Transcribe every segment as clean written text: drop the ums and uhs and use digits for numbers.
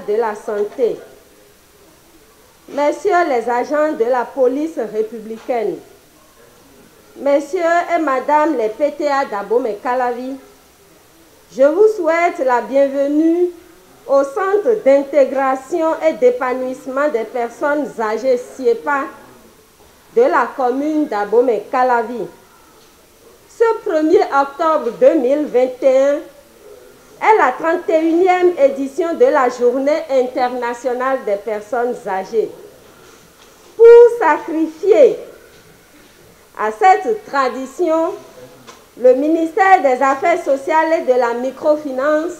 De la santé, messieurs les agents de la police républicaine, messieurs et madame les PTA d'Abomey-Calavi, je vous souhaite la bienvenue au Centre d'intégration et d'épanouissement des personnes âgées SIEPA de la commune d'Abomey-Calavi. Ce 1er octobre 2021 est la 31e édition de la Journée internationale des personnes âgées. Pour sacrifier à cette tradition, le ministère des Affaires sociales et de la microfinance,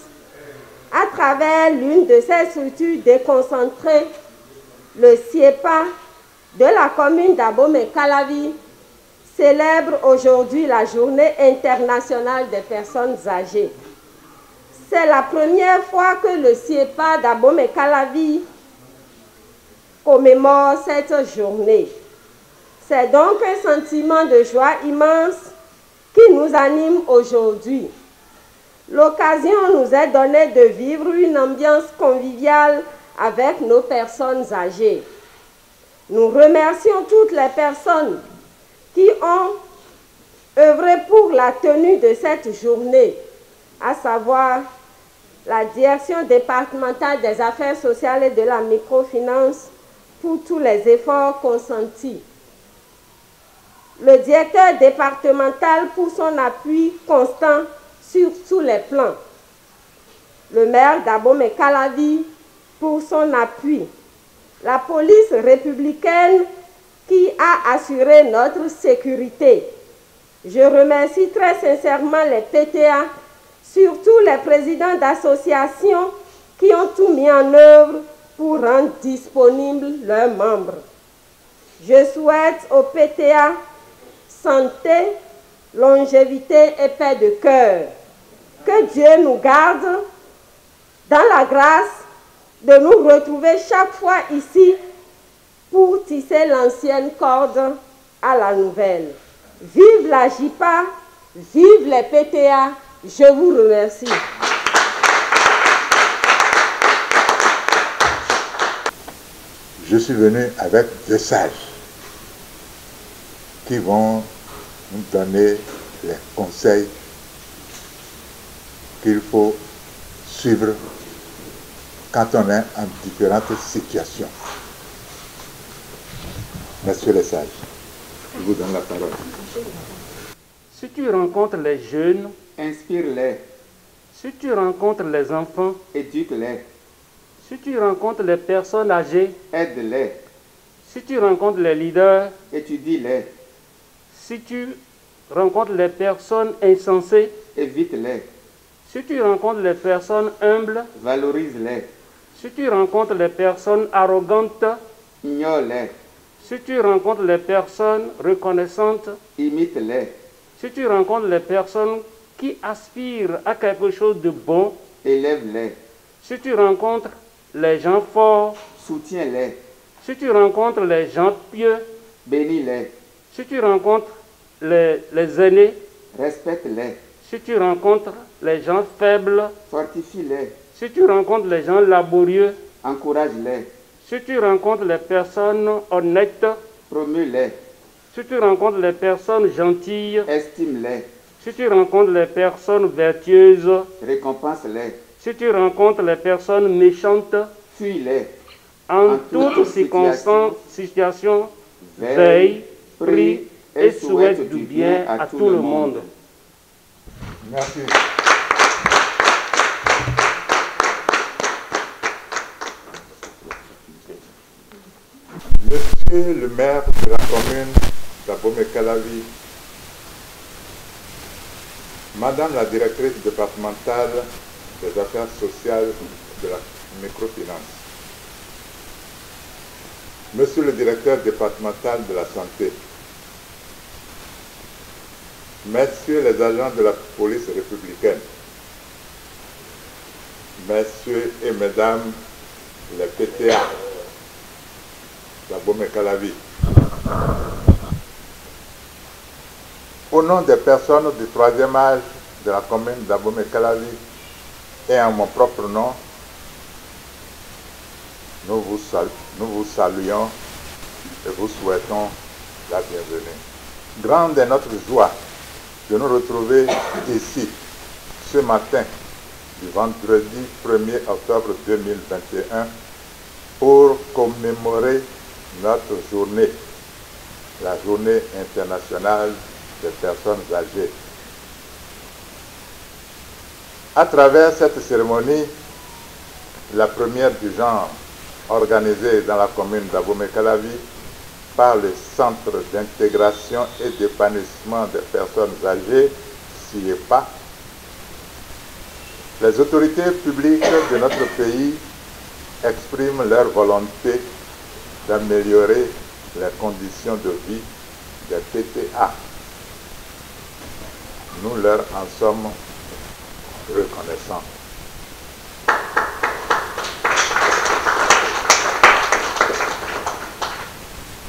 à travers l'une de ses structures déconcentrées, le SIEPA de la commune d'Abomey-Calavi, célèbre aujourd'hui la Journée internationale des personnes âgées. C'est la première fois que le SIEPA d'Abomey-Calavi commémore cette journée. C'est donc un sentiment de joie immense qui nous anime aujourd'hui. L'occasion nous est donnée de vivre une ambiance conviviale avec nos personnes âgées. Nous remercions toutes les personnes qui ont œuvré pour la tenue de cette journée, à savoir la Direction départementale des affaires sociales et de la microfinance pour tous les efforts consentis. Le directeur départemental pour son appui constant sur tous les plans. Le maire d'Abomey-Calavi pour son appui. La police républicaine qui a assuré notre sécurité. Je remercie très sincèrement les PTA, surtout les présidents d'associations qui ont tout mis en œuvre pour rendre disponibles leurs membres. Je souhaite aux PTA santé, longévité et paix de cœur. Que Dieu nous garde dans la grâce de nous retrouver chaque fois ici pour tisser l'ancienne corde à la nouvelle. Vive la JIPA, vive les PTA. Je vous remercie. Je suis venu avec des sages qui vont nous donner les conseils qu'il faut suivre quand on est en différentes situations. Messieurs les sages, je vous donne la parole. Si tu rencontres les jeunes, inspire-les. Si tu rencontres les enfants, éduque-les. Si tu rencontres les personnes âgées, aide-les. Si tu rencontres les leaders, étudie-les. Si tu rencontres les personnes insensées, évite-les. Si tu rencontres les personnes humbles, valorise-les. Si tu rencontres les personnes arrogantes, ignore-les. Si tu rencontres les personnes reconnaissantes, imite-les. Si tu rencontres les personnes qui aspirent à quelque chose de bon, élève-les. Si tu rencontres les gens forts, soutiens-les. Si tu rencontres les gens pieux, bénis-les, si tu rencontres les aînés, respecte-les, si tu rencontres les gens faibles, fortifie-les, si tu rencontres les gens laborieux, encourage-les, si tu rencontres les personnes honnêtes, promue-les, si tu rencontres les personnes gentilles, estime-les, si tu rencontres les personnes vertueuses, récompense-les, si tu rencontres les personnes méchantes, fuis-les. en toutes situations, veille, prie et souhaite du bien à tout le monde. Merci. Monsieur le maire de la commune d'Abomey-Calavi, Madame la directrice départementale des affaires sociales de la microfinance, Monsieur le directeur départemental de la santé, Messieurs les agents de la police républicaine, Messieurs et Mesdames les PTA d'Abomey-Calavi, au nom des personnes du troisième âge de la commune d'Abomey-Calavi et en mon propre nom, nous vous saluons et vous souhaitons la bienvenue. Grande est notre joie de nous retrouver ici ce matin du vendredi 1er octobre 2021 pour commémorer notre journée, la journée internationale des personnes âgées. À travers cette cérémonie, la première du genre, organisée dans la commune d'Abomey-Calavi par le Centre d'intégration et d'épanouissement des personnes âgées, CIEPA, les autorités publiques de notre pays expriment leur volonté d'améliorer les conditions de vie des PTA. Nous leur en sommes reconnaissants.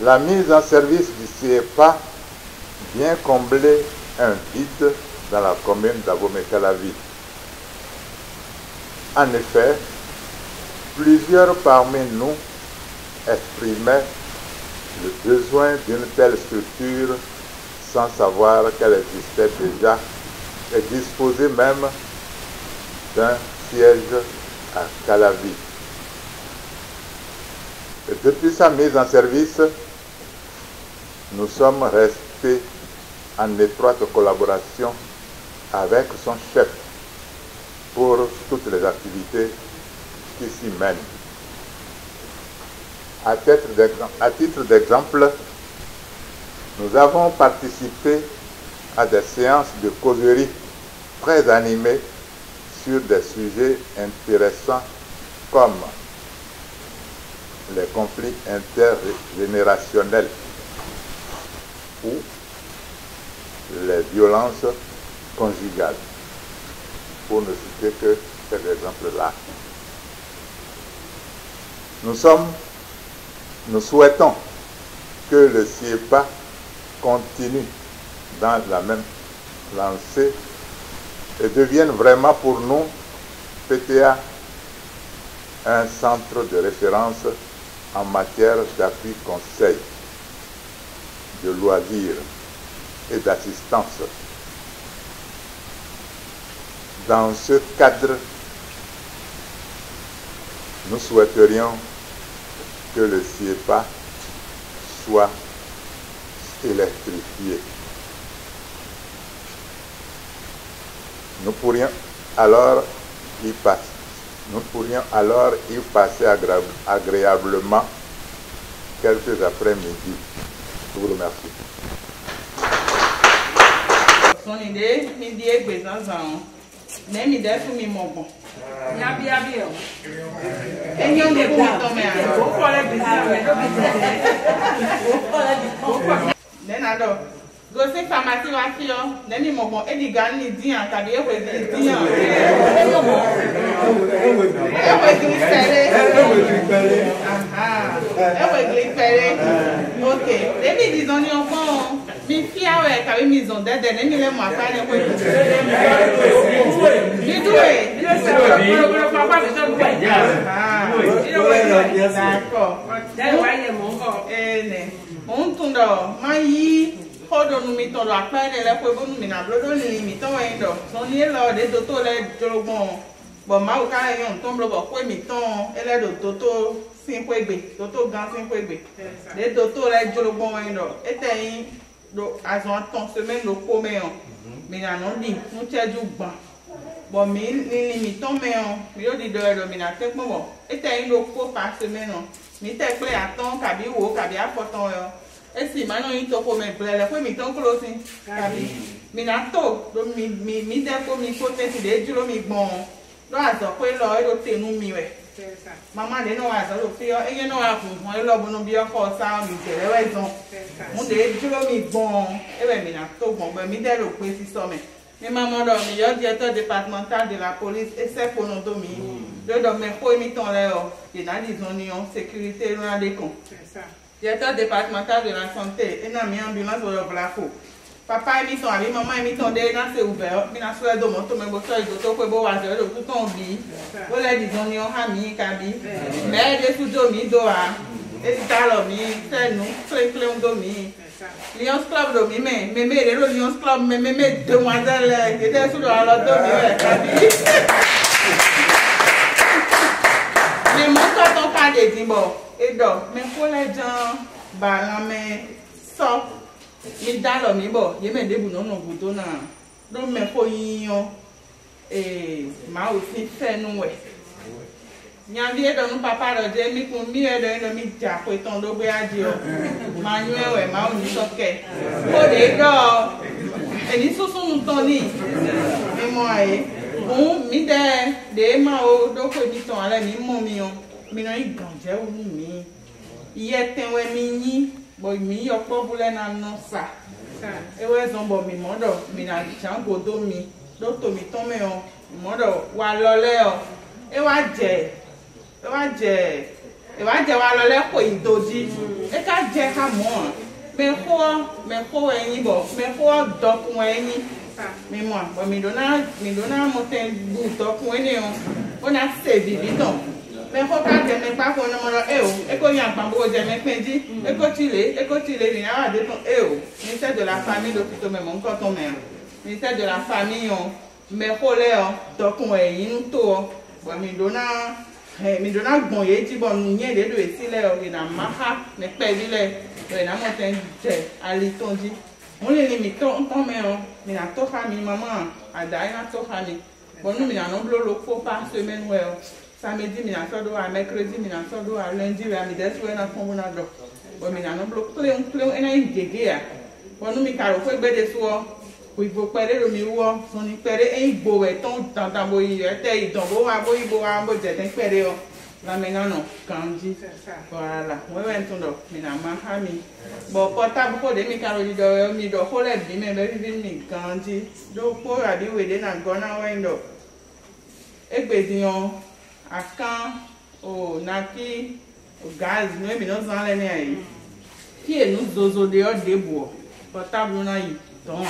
La mise en service du CIEPA vient combler un vide dans la commune d'Abomey-Calavi. En effet, plusieurs parmi nous exprimaient le besoin d'une telle structure sans savoir qu'elle existait déjà et disposait même d'un siège à Calavi. Et depuis sa mise en service, nous sommes restés en étroite collaboration avec son chef pour toutes les activités qui s'y mènent. À titre d'exemple, nous avons participé à des séances de causerie très animées sur des sujets intéressants comme les conflits intergénérationnels ou les violences conjugales, pour ne citer que ces exemples-là. Nous souhaitons que le CIEPA continue dans la même lancée et devienne vraiment pour nous, PTA, un centre de référence en matière d'appui conseil, de loisirs et d'assistance. Dans ce cadre, nous souhaiterions que le CIEPA soit électrifié. Nous pourrions alors y passer agréablement quelques après-midi. Je vous remercie. Son idée, mi dit que besoin nem mi def mi mobo. Nyabi abi o. Enyo de ku mi to me a. Go for le business. Then ado. Go se pharmacie wa fi o. Nem mi mobo e di gan ni dian tabi e we di dian. E we di sele. Ah, ok. Les mis disons ni encore, mi fia ouais, quand ils ont des derniers les mois pas les quoi. Du tout eh. D'accord. On tourne maï. Kodo nous mettons la peine et la poivre nous mettons l'eau nous mettons un dos. On y est là des dotos les jolobon. Bon ma au cas on tombe le bas quoi mettons et les dotos 5 poigbe dotos grand 5 poigbe. Les dotos les jolobon un dos. Et t'es do azon ton semaine le comé on. Mais là non dit nous tiens du ban. Bon mais les mettons mais on milieu de deux dominateur bon. Et t'es le co par semaine on. Mais t'es clair attends cabi ou cabi apportant et si maintenant il te faut mettre les fois mi ton closing mi na to do mi de ko mi côté ti de duro mi gbon do aso pe lo e do tenu mi we mama de no aso do fi e ye no a fun won lo bunu bi oko sa mi tere we zon mo de duro mi gbon e be mi na to gbon be mi de lo pe si so me mi mama do mi yo directeur départemental de la police et c'est pour nous domi do me ko mi ton le o de na di zone yon sécurité na de kon c'est ça. Directeur départemental de la santé, et dans une ambulance pour le Blaco. Papa est mis ton ami, maman est mis ton dé, dans c'est ouvert, mais dans ce domaine, tout le monde est tout pour boire, tout ton vie. Vous les disons, nous avons mis, cabi, mais des sous domi, doa, et c'est à l'homme, c'est nous, clé, domi. Lions Club domi, mais les Lions Club, mais demoiselles, qui étaient sous leur domi, cabi. Mais mon coton pas de dimbo. Et donc, mais pour les gens, mais ça, mais dans le mibo, il y a des boulons non boutons là. Donc, mais pour y et ma aussi fait nous. Il y a des dans nos papas de Dieu, mais pour mieux de nos médias, pour ton dobe à Dieu. Manuel, ouais, ma on y soquait. Pour les gars, et ils sont nous tonnés. Et moi, bon, mi de mao, donc, ils sont allés, mi mon mignon. Mi non il ganje ou mi yete we mi ni bo mi yo po bule na no sa e we zon bo mi modo mi na chan go do mi do to mi ton me o modo wa lole o e wa je wa lole ko idoji e ka je ha mo me ko eyin bo me ko do kun eyin mi mo bo mi do na mo ten bu to kun eni o na se bibi ton. Mais il faut que pas qu'on ait et qu'on y a pas beaucoup de médecins, et que tu l'es, il y a des ministère de la famille, l'hôpital, même encore ton mère. Ministère de la famille, mais il faut les donc on est une tour. Bon, mi donna bon ye ti bon nye de do esi le o na maha me pe bi le o na mo ten je ali ton di. On les mi ton me o mi na to ha mi maman ada na to ha mi. Bon nous mi na no blo fo par semaine we o. Samedi, mi na so do à mercredi, mi na so do à lundi, mi des we na fon na do. Bon mi na no blo clean ena ngege ya. Bon nous mi karo fo gbe de so o ibo pere lo mi wo, so ni pere en igbo we ton tantan bo yi te idon bo wa bo je ten pere o. La mena no kanji. Voilà. We went to do mi na ma ha mi. Bon portable ko de mi karo di do mi do ko le bi me be bi mi kanji. Do ko abi we de na go na we ndo. Egbediyan akan o naki o gaz no mi no san le ni ayi ki enu zozo de o debo portable na yi ton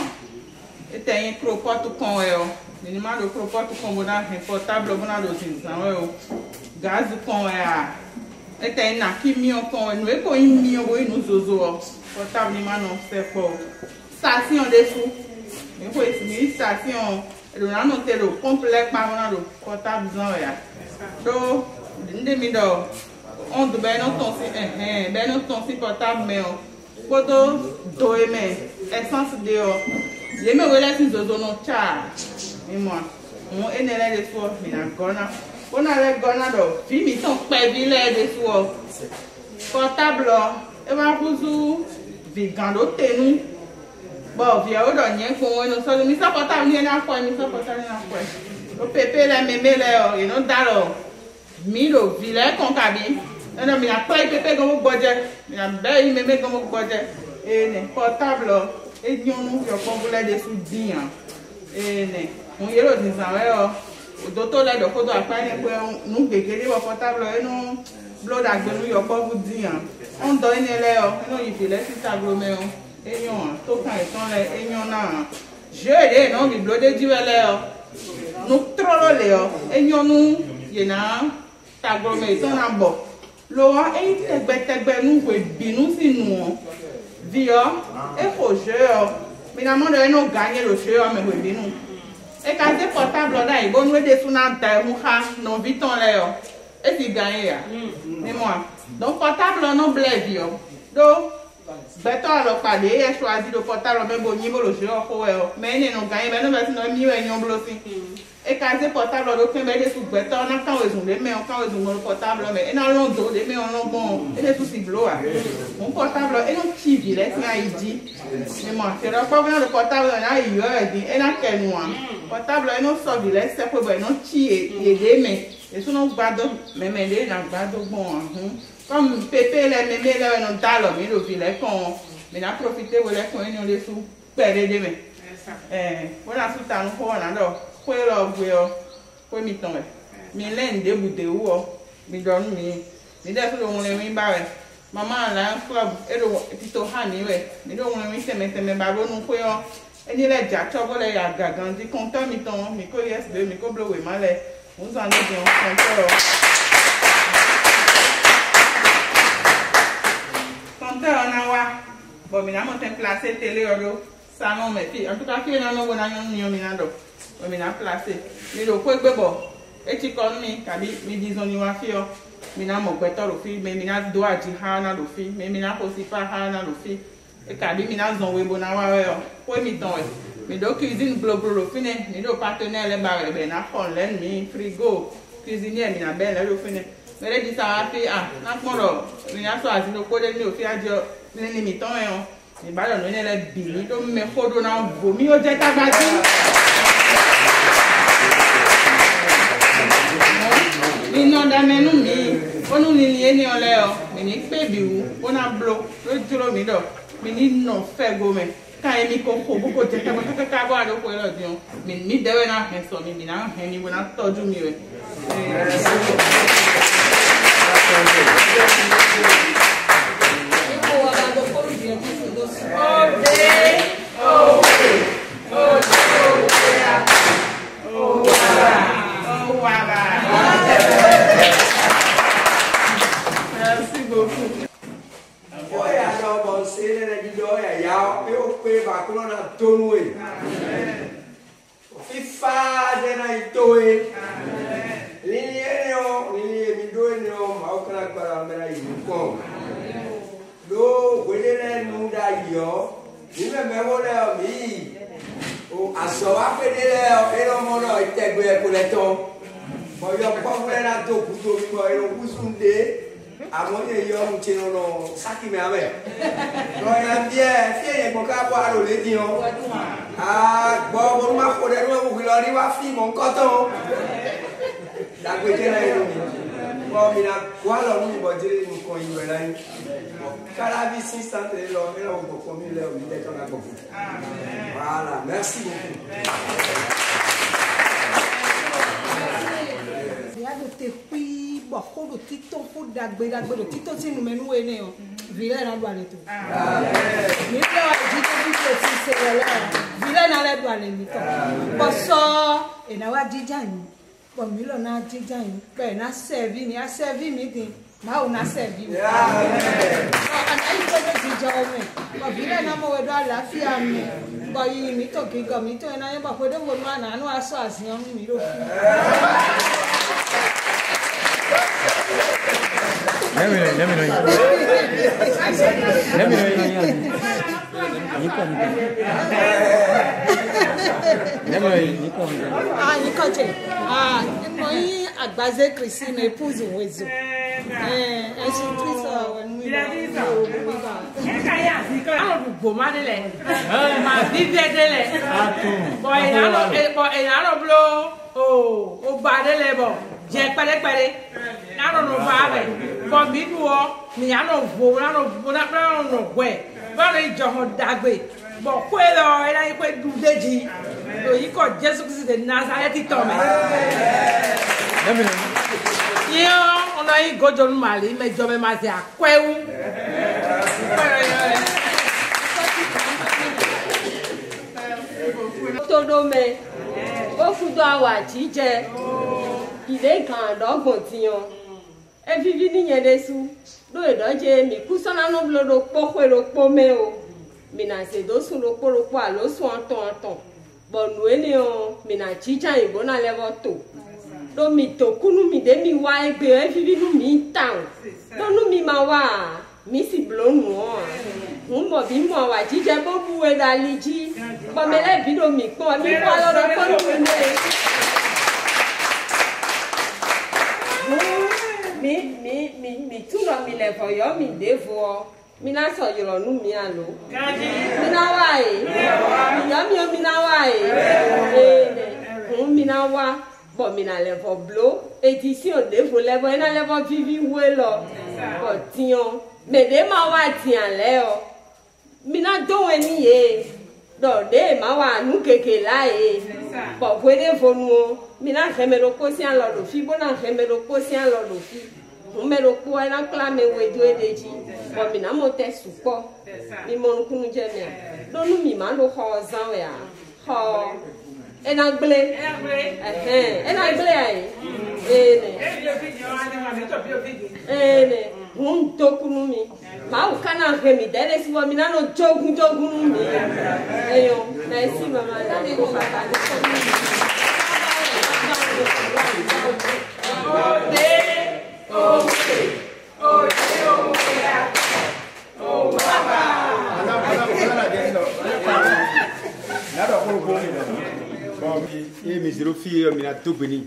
e teyin cropotu kon e o ni ma do cropotu kon bo na portable bo na do sin san o gaz kon e a e teyin na ki mi on kon no e ko yin mi o bo inu zozo o portable ni ma no se po station de sou e ko isi station do na no te do complet pa mo na do portable zan ya do ndé mi do on do ben non ton si ben non ton si portable mais photo do e me essence de o le me wele si zozo no cha mi mo on enele de so mi na gona ona le gona do fi mi ton pe bi le de so portable e wa kuzu vi gando tenu bo vi o do yen ko no so mi sa portable ni na ko mi sa portable na ko o pepe le meme le o you know dalo mi lo vile kon kabi ena mi na play pepe gomo gboje mi na be meme gomo gboje e ne portable e nyonu yo kon bule de su dian e ne on yero din san we o do to le do ko do apa ni pe nu gbegere wo portable e nu blood agbenu yo po bu di an on do ni le o ino yi le si taglome o eyan to kan itan le eyan na je le no mi blood di wele o nu trolo le o eyan nu ye na taglome itan na bo lo wa e tegbe nu ko binu sinu o vi o e ko je o mi na mo de no gagner lo je o me ko binu e ka se portable da ibo nu de suna da mu ha no viton le o et puis gagner ya mais moi donc portable non blague yo do beto alors pas de choisi le portable même bon niveau le jeu ko mais ne non gagner mais non va non mi we nyon blosi et quand c'est portable do pen be de sous beto na kan wezun le mais on kan wezun le portable mais et na long do le mais on long bon et de sous si blo a mon portable et non TV les na idi mais moi c'est pas vraiment le portable na yo et na ken moi portable et non so bi les c'est pour non ti et de mais et si on va mais les gens vont bon comme pépé les mémés là on t'a l'homme il ofile qu'on mais n'a profité voilà qu'on on les sous perdre demain voilà tout à nous pour là donc pour le pour mi tomber mi l'un débouté ou mi donne mi dès que on les mi ba maman là club et le tito hani ouais mi donc on mi se mettre mes babo nous pour et ni les jack choco les ya gagandi content mi ton mi ko yes de mi ko blow mal on s'en est bien compteur on a wa bon mi na monter placer télé au salon mais puis en tout cas qui na no bona nyon mi na do bon mi na placer mi do ko gbe bo e ti kon mi kabi mi disons ni wa fi o mi na mo gbeto lo fi mais mi na do aji ha na lo fi mais mi na ko si pa ha na lo fi e kabi mi na zon we bo na wa we o ko mi ton we mi do cuisine bloblo fine mi do partenaire le ba be na fon len mi frigo cuisinier mi na ben le fine me le di sa fi na poro mi na so asi no ko de ni o fi ajo ni mi ton e o mi ba lo ni le bi ni do me fodo na bo mi o je tagbati mi no da menu mi onu ni ni ole o mi ni pe bi wu ona blo lo juro mi do mi ni no fe go me ka emi ko ko boko je ka bo ado ko lo di o mi dewe na hen so mi na hen ni wona toju mi we merci beaucoup. Oya do bon sele na di do ya ya e o pe ba ko na tonu e fifa de na itoe linie mi do ni o ma o kala para me na yuko do wedele nu da yo ni me wo le o mi o aso wa pe de le o e no mo no itegbe ko le ton mo yo ko le na to ku to mi mo e no kusunde àwọn èèyàn ọ̀hún ti rán lọ sákì mi àwẹ̀ lọ́yà bí ẹ fi èèyàn kan ká bọ́ àrò lédi hàn àgbọ̀ ọmọ máa kó lẹ́nu ẹ̀wù lọ ní wá fíìmù nǹkan tán dàgbéjẹ́ náà inú mi bọ́ mi náà wà lọ ní ìbọ̀jẹ́ nǹkan ìwẹ̀ láyé kárábí sí sáńtẹ̀ lọ ẹ̀rọ ògbòkun mi lẹ́ òní lẹ́jọ́ náà gbọ̀kun voilà merci beaucoup. Ko do tito ko dagbe do tito ti nu menu we ne o vile na do ale to mi pe wa tito ti se le vile na le do ale mi to bo so e na wa jija yin bo mi lo na jija yin pe na serve ni a serve mi din ma o na serve mi ana i ko de jija o me bo vile na mo we do àlàáfíà mi bo yi mi to ki go mi to na yin bo ko de wo nu ana anu aso asiyan mi lo fi Let me know. Moi, Agbaze Christine, épouse Wezo. Elle se triste when we ma vie dele. Je pele na no ba be bo mi nu o mi ya no vo na no gwe ba le jo ho dagbe bo kwe lo era ikwe du deji o yi ko Jesus Christ de Nazareth to me yo on a eu gojo no mali, mais je me masse à quoi ou? Todome, au fou d'awa tije, il est grand d'ogontion. Et vivi n'y a des sous, do et doje, mi kusana no blodo pokwe lo pomeo. Mina se do sous le polo kwa lo so anton. Bon nous on mina chicha e bona levoto. Do mi to kunu mi de mi wa egbe e vivi nu mi town. Do nu mi ma wa mi si blon mo. Mo bi mo wa jije bo bu e da liji. Bo me le bi do mi pon mi kwa lo do ko nu ne. Mi tu no mi le fo yo mi de fo. Mina so yoro nu mi alo. Mina wa e. Mina wa e. Mina wa. Bon, mina levo blo. Édition de vous levo. Ena levo vivi welo. Bon, tiens. Mais de ma wa tiens leo. Mina do eni e. Do de ma wa nu keke la e. Bon, wede fo nu. Mina remero kosi an lodo fi. Bona remero kosi an lodo fi. Numero kwa na clame wedo edeji. Bon, mina mote supo. Mi monu kunu jeme. Do nu mi mando ho zan ya. Ho. Enagble. Enagble ai. Ene. Toku mi. Ma o kana remi dele si wa mina no jogu mi. Eyo, na esi mama na ni ko bata et mes zéro filles, mais la tout béni.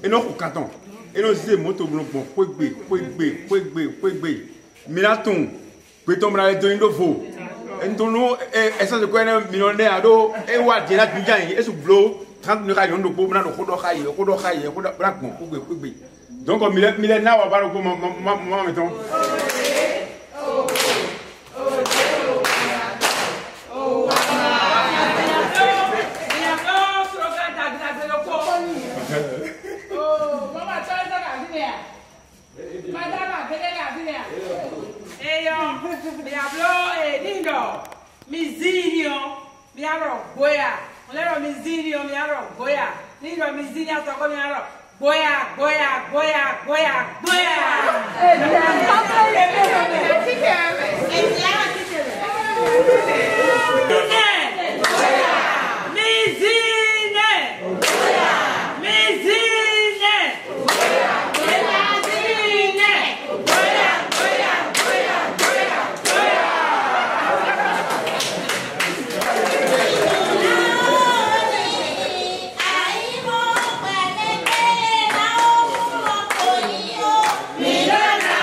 Et non, au canton. Et non, c'est moto bon, mais là, ton, peut-on me donner de faux. Et ton et ça, de quoi un millionnaire à dos, et what, j'ai la bijaille, et sous blow, 30 millions de pauvres, on a donc, on millénaire, on va voir comment, mettons. Milana,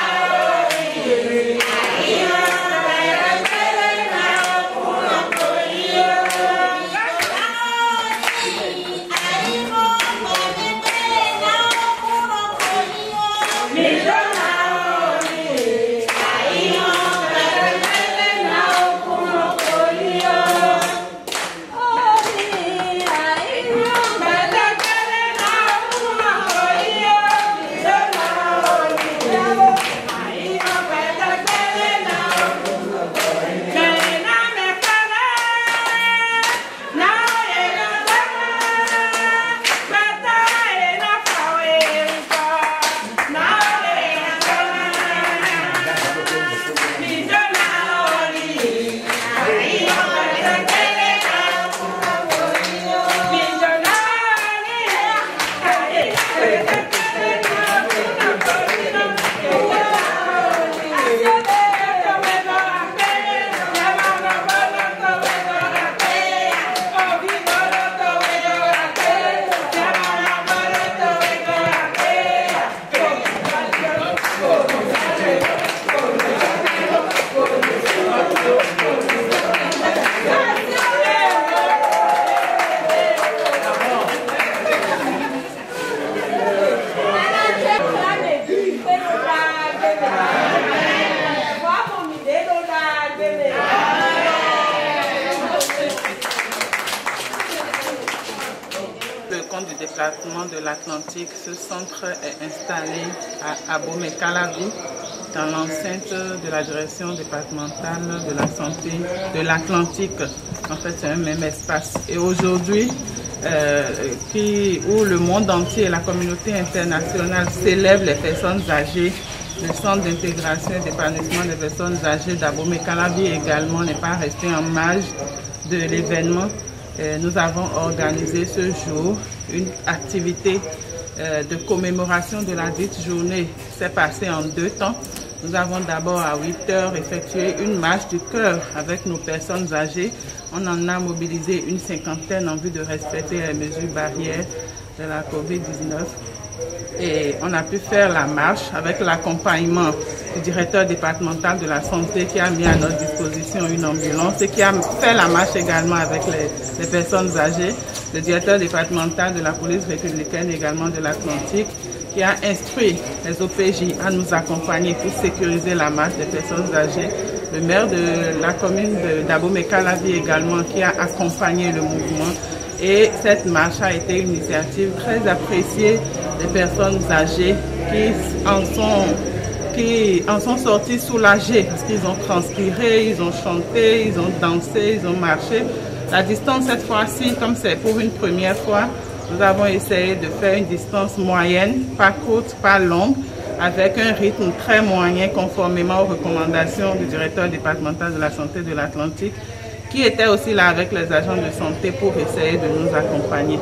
d'éclatement de l'Atlantique. Ce centre est installé à Abomey-Calavi, dans l'enceinte de la direction départementale de la santé de l'Atlantique. En fait, c'est un même espace. Et aujourd'hui, où le monde entier et la communauté internationale célèbrent les personnes âgées, le centre d'intégration et d'épanouissement des personnes âgées d'Abomey-Calavi également n'est pas resté en marge de l'événement. Nous avons organisé ce jour une activité de commémoration de la dite journée. C'est passé en 2 temps. Nous avons d'abord à 8 heures effectué une marche du cœur avec nos personnes âgées. On en a mobilisé une 50aine en vue de respecter les mesures barrières de la COVID-19. Et on a pu faire la marche avec l'accompagnement du directeur départemental de la santé qui a mis à notre disposition une ambulance et qui a fait la marche également avec les personnes âgées. Le directeur départemental de la police républicaine également de l'Atlantique qui a instruit les OPJ à nous accompagner pour sécuriser la marche des personnes âgées. Le maire de la commune d'Abomey-Calavi également qui a accompagné le mouvement. Et cette marche a été une initiative très appréciée des personnes âgées qui en sont sorties soulagées parce qu'ils ont transpiré, ils ont chanté, ils ont dansé, ils ont marché. La distance cette fois-ci, comme c'est pour une première fois, nous avons essayé de faire une distance moyenne, pas courte, pas longue, avec un rythme très moyen conformément aux recommandations du directeur départemental de la santé de l'Atlantique, qui était aussi là avec les agents de santé pour essayer de nous accompagner.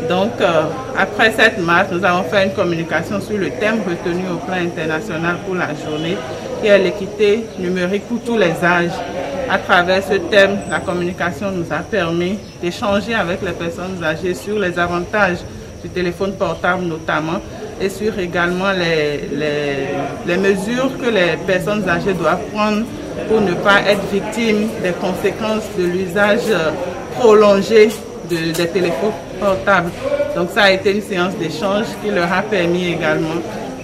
Donc, après cette marche, nous avons fait une communication sur le thème retenu au plan international pour la journée, qui est l'équité numérique pour tous les âges. À travers ce thème, la communication nous a permis d'échanger avec les personnes âgées sur les avantages du téléphone portable notamment, et sur également les mesures que les personnes âgées doivent prendre pour ne pas être victimes des conséquences de l'usage prolongé des téléphones portables. Donc ça a été une séance d'échange qui leur a permis également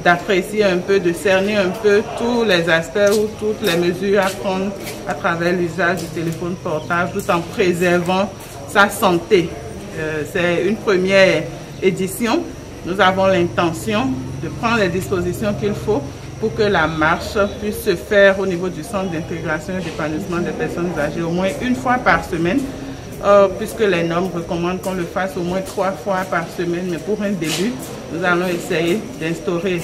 d'apprécier un peu, de cerner un peu tous les aspects ou toutes les mesures à prendre à travers l'usage du téléphone portable tout en préservant sa santé. C'est une première édition. Nous avons l'intention de prendre les dispositions qu'il faut pour que la marche puisse se faire au niveau du centre d'intégration et d'épanouissement des personnes âgées au moins une fois par semaine, puisque les normes recommandent qu'on le fasse au moins 3 fois par semaine. Mais pour un début, nous allons essayer d'instaurer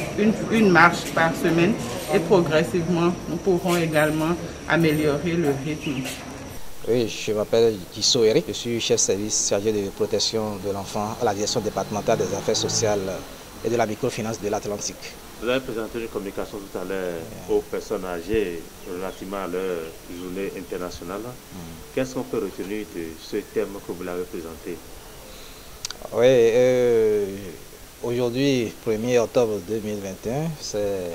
une marche par semaine et progressivement, nous pourrons également améliorer le rythme. Oui, je m'appelle Gisso Eric, je suis chef service chargé de protection de l'enfant à la direction départementale des affaires sociales et de la microfinance de l'Atlantique. Vous avez présenté une communication tout à l'heure aux personnes âgées relativement à leur journée internationale. Qu'est-ce qu'on peut retenir de ce thème que vous l'avez présenté? Oui, aujourd'hui, 1er octobre 2021, c'est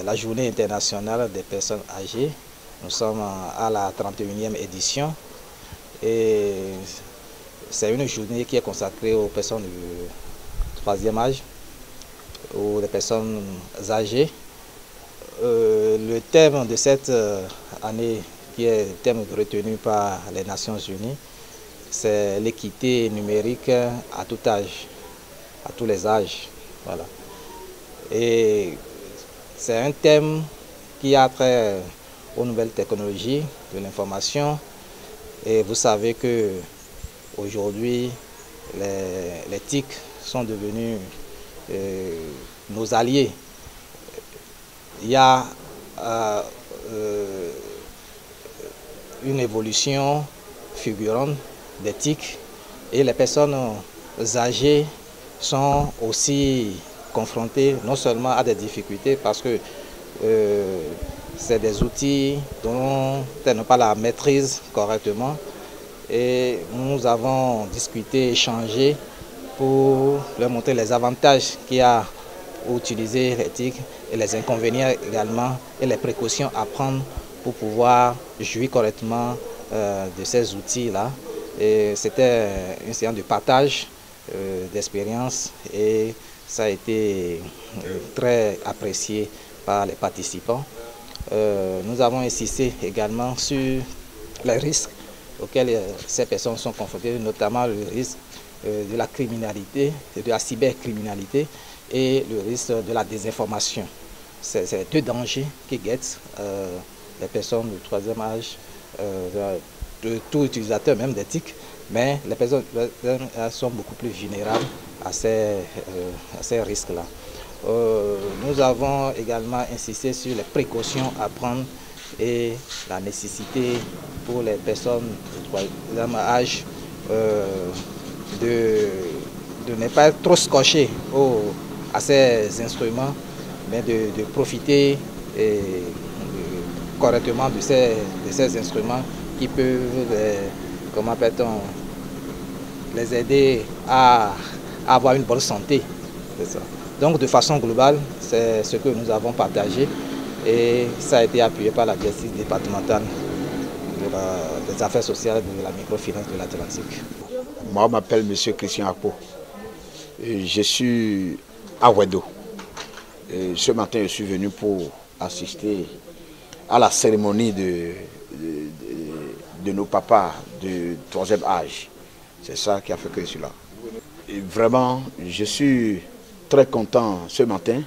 la journée internationale des personnes âgées. Nous sommes à la 31e édition et c'est une journée qui est consacrée aux personnes du 3e âge ou des personnes âgées. Le thème de cette année, qui est le thème retenu par les Nations Unies, c'est l'équité numérique à tout âge, à tous les âges. Voilà. Et c'est un thème qui a trait aux nouvelles technologies de l'information. Et vous savez que aujourd'hui, les TIC sont devenus nos alliés. Il y a une évolution fulgurante des TIC et les personnes âgées sont aussi confrontées non seulement à des difficultés parce que c'est des outils dont elles n'ont pas la maîtrise correctement. Et nous avons discuté, échangé pour leur montrer les avantages qu'il y a pour utiliser les TIC et les inconvénients également et les précautions à prendre pour pouvoir jouir correctement de ces outils-là. Et c'était une séance de partage d'expérience et ça a été très apprécié par les participants. Nous avons insisté également sur les risques auxquels ces personnes sont confrontées, notamment le risque de la criminalité, de la cybercriminalité et le risque de la désinformation. C'est deux dangers qui guettent les personnes du troisième âge, de tout utilisateur, même des TIC, mais les personnes sont beaucoup plus vulnérables à ces risques-là. Nous avons également insisté sur les précautions à prendre et la nécessité pour les personnes du troisième âge de ne pas être trop scotchées à ces instruments, mais de profiter correctement de ces instruments qui peuvent, comment appelle-t-on, les aider à avoir une bonne santé. C'est ça. Donc de façon globale, c'est ce que nous avons partagé et ça a été appuyé par la directrice départementale des affaires sociales et de la microfinance de l'Atlantique. Moi, je m'appelle M. Christian Akpo. Je suis à Wedo. Ce matin, je suis venu pour assister à la cérémonie de nos papas de troisième âge. C'est ça qui a fait que je suis là. Et vraiment, je suis très content ce matin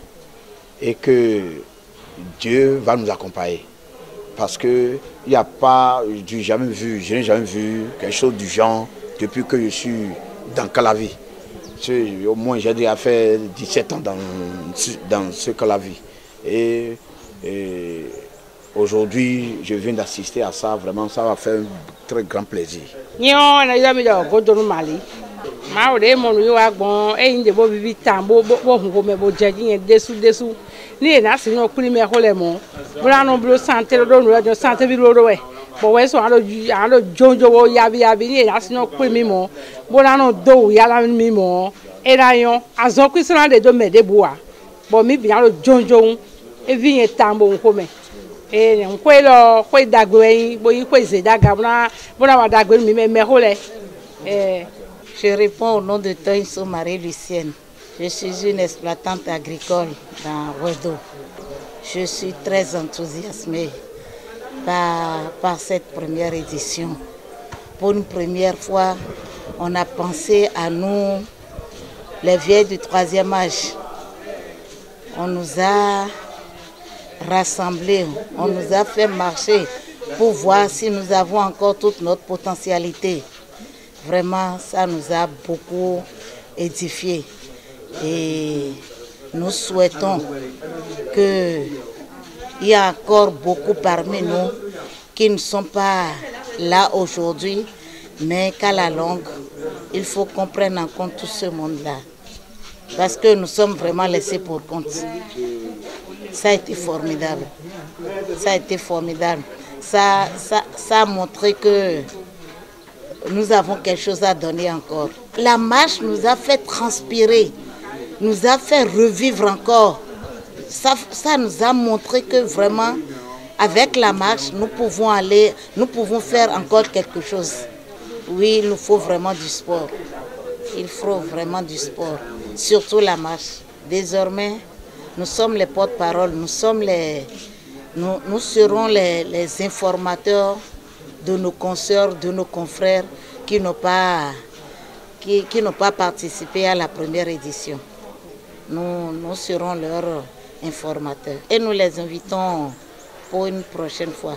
et que Dieu va nous accompagner. Parce que il n'y a pas, je n'ai jamais vu quelque chose du genre depuis que je suis dans Calavi. Au moins, j'ai déjà fait 17 ans dans ce Calavi. Et aujourd'hui, je viens d'assister à ça. Vraiment, ça va faire un très grand plaisir. Ni na si no kuli me hole mo bra no bro santé do no radio santé bi ro we bo we so alo jonjo wo yabi ni na si no kuli mi mo bra no do yala mi mo era yon azon ku sran de do me de boa bo mi bi alo jonjo e vi yen tambo nko me nko lo ko dagbe yin bo yin ko ze daga bra wa dagbe mi me hole. Je réponds au nom de Toinso Marie-Lucienne. Je suis une exploitante agricole dans Wedo. Je suis très enthousiasmée par cette première édition. Pour une première fois, on a pensé à nous, les vieilles du troisième âge. On nous a rassemblés, on nous a fait marcher pour voir si nous avons encore toute notre potentialité. Vraiment, ça nous a beaucoup édifiés. Et nous souhaitons qu'il y a encore beaucoup parmi nous qui ne sont pas là aujourd'hui, mais qu'à la longue, il faut qu'on prenne en compte tout ce monde-là. Parce que nous sommes vraiment laissés pour compte. Ça a été formidable. Ça a été formidable. Ça a montré que nous avons quelque chose à donner encore. La marche nous a fait transpirer, nous a fait revivre encore. Ça nous a montré que vraiment, avec la marche, nous pouvons faire encore quelque chose. Oui, il nous faut vraiment du sport. Il faut vraiment du sport, surtout la marche. Désormais, nous sommes les porte-parole, nous serons les informateurs de nos consoeurs, de nos confrères qui n'ont pas participé à la première édition. Nous serons leurs informateurs et nous les invitons pour une prochaine fois.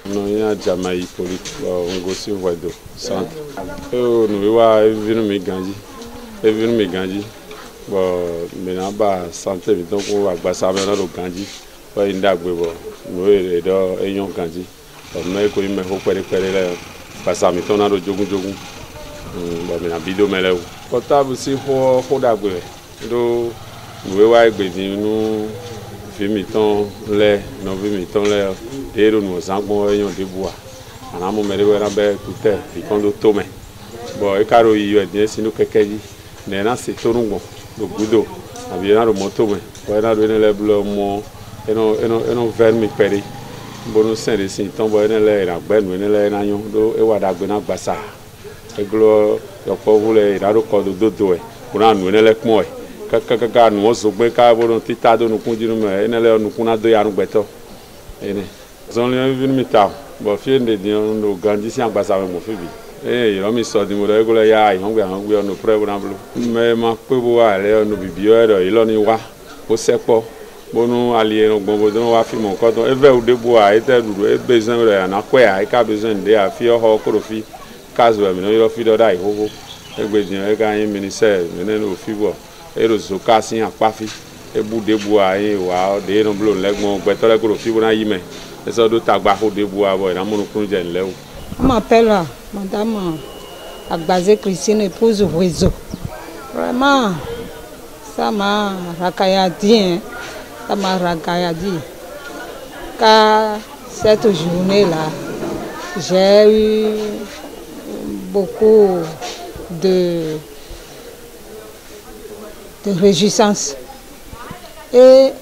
Nous sommes Jamaï Hippolyte, on est au Wedo centre. Nous sommes Ganji. Maintenant, santé, donc on va passer à Ganji. Nous sommes Ganji. Nous sommes Passa mi tona do jogun bo mi na bido mele o portable si ho dagbe do we wa egbe ni nu vi mi ton le no vi mi ton le de ro nu sangbon eyan de bua ana mo mere we na be kute bi kon do to me bo e karo yi e din sinu keke yi ne na se torungbon do gudo abi na ro moto me o na do ne le blo mo eno ver mi peri bono sende si tombo ene le na gbenu ene le na yon do e wada gbe na gbasa e glo yo po vule da ro ko do dodo e bona nu ene le kmo e ka nu ozo gbe ka bono tita do nu kunji nu me ene le nu kuna do ya nu gbeto ene zon le vin mi ta bo fi ende di no ganji si agbasa me mo fi bi il a mis ça de modèle que il a nos preuves mais ma peau aller nos bibières il en y va au sepo bon allié nos bon don wa film encore donc eve ou debout a été besoin de na quoi a ka besoin de a fi ho korofi kazo mi no yo fi do dai ho egbedin e ga yin ministère menen o fi bo e ro so ka sin apafi e bu debout a yin wa de no blo legbon gbe to le korofi bo na yi me e so do tagba ho debout a bo na mo no kun je nle o. On m'appelle Madame Agbazé Christine, épouse Réseau. Vraiment, ça m'a racayadi, hein? Ça m'a racayadi. Car cette journée-là, j'ai eu beaucoup de réjouissance. Et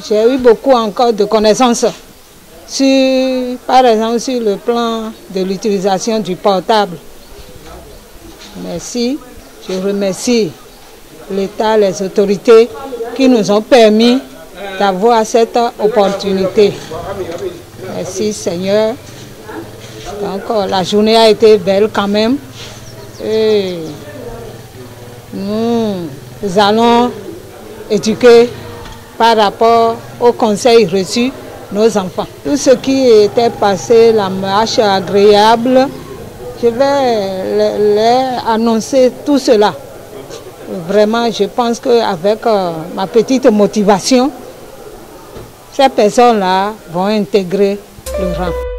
j'ai eu beaucoup encore de connaissances. Par exemple, sur le plan de l'utilisation du portable. Merci, je remercie l'État, les autorités qui nous ont permis d'avoir cette opportunité. Merci Seigneur. Donc la journée a été belle quand même. Et nous allons éduquer par rapport aux conseils reçus nos enfants. Tout ce qui était passé, la marche agréable, je vais leur annoncer tout cela. Vraiment, je pense qu'avec ma petite motivation, ces personnes-là vont intégrer le rang.